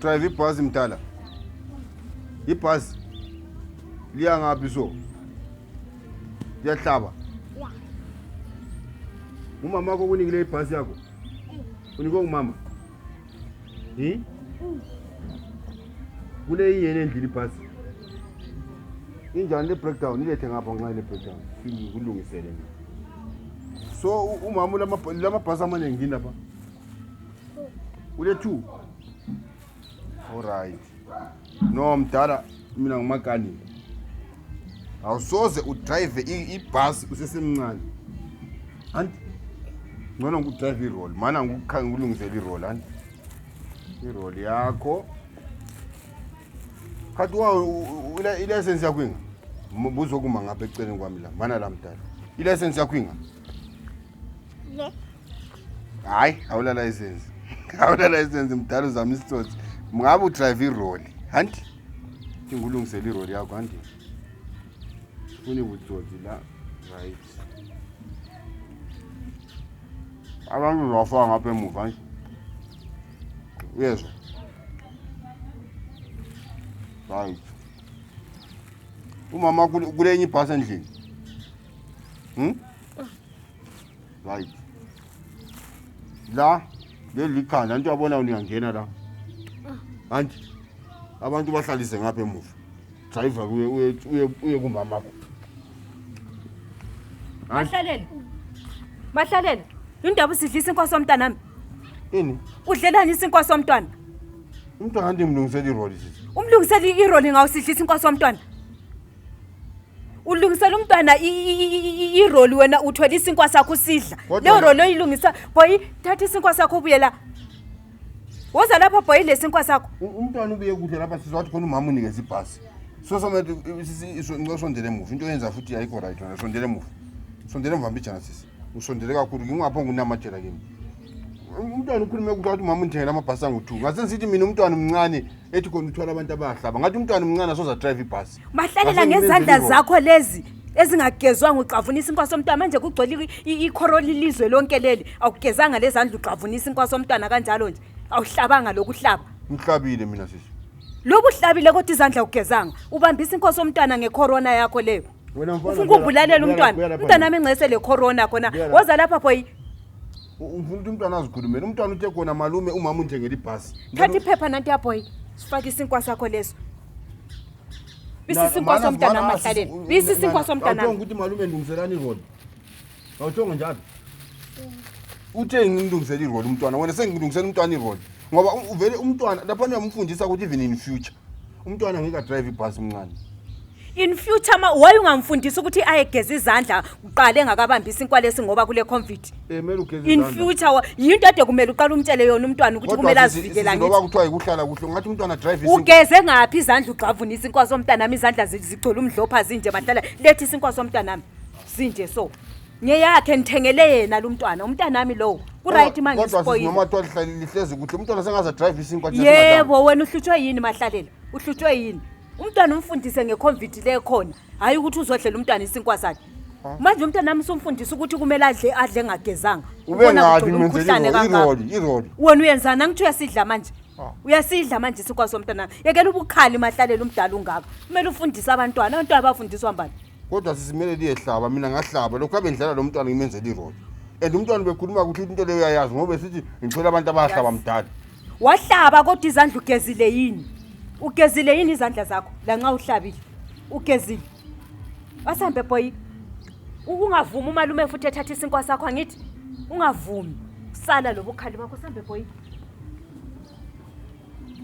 Drive ibhasi mdala. Ibhasi liya ngaphi so? Liyahlaba. Ya. Umama wakho kunikile ibhasi yakho? Unike ngumama? Kule yini endlini ibhasi? Injani le breakdown? Ilethe ngapha nxa le breakdown. Kulungisele mina. So umama lamabhasi amaningi lapha. Ule 2. All right. No mdala mina ngumagani. Awusoze udrive ibhasi usesemncane. Anti ngona ngudrive i-roll. Mana ngikukhanga kulungisela i-roll anti. I-roll yakho. Khathi i-license yakho inga. Mbuzo kuma ngapha eceleni kwami la. Mana la mdala. I-license yakho inga? Ye. Hayi, awula license. Awula license mdala uzama isitsotsi. Ngabe udrive i-roll. Anti ngulungisela i-roll yakho anti. Funi ubutsotsi la. Right. Abantu bafaka ngapha emuva nje. Uyezwa? Right. Umama kulenye ibhasi endlini. Right. La lelikhanda antu yabona uyangena la. Anti abantu bahlalise ngapha emuva. Driver uye kumama wakho. Mahlalela. Indaba usidlisa inkosi yomntana nami. Ini? Udlelani inkosi yomntwana? Umntwana ndimlungisela i-roll sisi. Umlungisela i-roll ngawusidlisa inkosi yomntwana. Ulungisela umntwana i-roll wena uthwele isinkwa sakho usidla. Le roll oyilungisa boy thatha isinkwa sakho ubuye la. Woza lapha boy lesinkwa sakho. Umntwana ubuye kudla lapha sizathi khona umama unikeza ibhasi. So somethe isondele emuva. Into yenza futhi ayikho right wena sondele emuva. Sondele emva mbijana sisi. Usondele kakhulu ngingapho ngunamajela kimi. Umntwana ukhulume ukuthi umama undithengela amabhasi angu2. Ngase ngithi mina umntwana omncane ethi khona uthwala abantu abahlaba. Ngathi umntwana omncane asoza drive ibhasi. Mahlalela ngezandla zakho lezi ezingagezwanga uxavunisa inkosi yomntwana manje kugcwele ikhoroli lizwe lonke leli awugezanga lezandla uxavunisa inkosi yomntwana kanjalo nje awuhlabanga lokuhlaba. Ngihlabile mina sisi. Lobu hlabile kodwa izandla ugezanga ubambisa inkosi yomntwana ngecorona yakho leyo. Ufuna ukubulalela umntwana nami ngcese le corona khona woza lapha boy. Ufuna umntwana azikhulumela umntwana uthe khona malume umama undithengela ibhasi. Thatha iphepha nanti ya boy sifaka isinkwa sakho leso. Bisisinkwa somntwana Mahlaleni. Bisisinkwa somntwana. Awuthonga ukuthi malume ndilungiselani i-roll. Awuthonga njalo. Uthe ngilungisela i-roll umntwana wena sengilungisela umntwana i-roll. Ngoba uvele umntwana lapha uyamfundisa ukuthi even in future umntwana ngeke drive ibhasi omncane. In future why ungamfundisa ukuthi ayegeza izandla uqale engakabambisa inkwalesi ngoba kule covid. Mele ugeze izandla. In future yinto ade kumele uqala umtshele yona umntwana ukuthi kumele azivikela ngithi. Ngoba kuthiwa ikuhlala kuhle ngathi umntwana drive isinko. Ugeze ngapi izandla uxavunisa inkosi yomntwana nami izandla zigcola umdlopha zinje Mahlalela lethi inkosi yomntwana nami sinje so. Ngeyakhe ngithengele yena lo mntwana umntwana nami lo. Ku right manje spoil. Kodwa noma twala lihlezi kuhle umntwana sengaza drive isinko nje. Yebo wena uhluthwe yini Mahlalela? Uhluthwe yini? Umntwana umfundise ngecovid le khona hayi ukuthi uzodlela umntwana isinkwa sakhe. Manje umntwana nami somfundisa ukuthi kumele adle ngagezanga. Ubona umkhuhlane i-roll. Wena uyenzana ngithi uyasidla manje. Uyasidla manje isinkwa somntwana. Yekela ubukhali Mahlalela umdala ungaka. Kumele ufundise abantwana abafundiswa mbani. Kodwa sisimele liyehlaba mina ngahlaba lokho abendlala lo mntwana ngimenzela i-roll. And umntwana bekhuluma ukuthi into leyo uyayazi ngoba sithi ngithola abantu abahlaba mdala. Wahlaba kodwa izandla ugezile yini? Ugezile yini izandla zakho la nxa uhlabile? Ugezile. Asambe boy. Ungavumi umalume futhi ethatha isinkwa sakho angithi ungavumi. Sala lobukhali bakho sambe boy.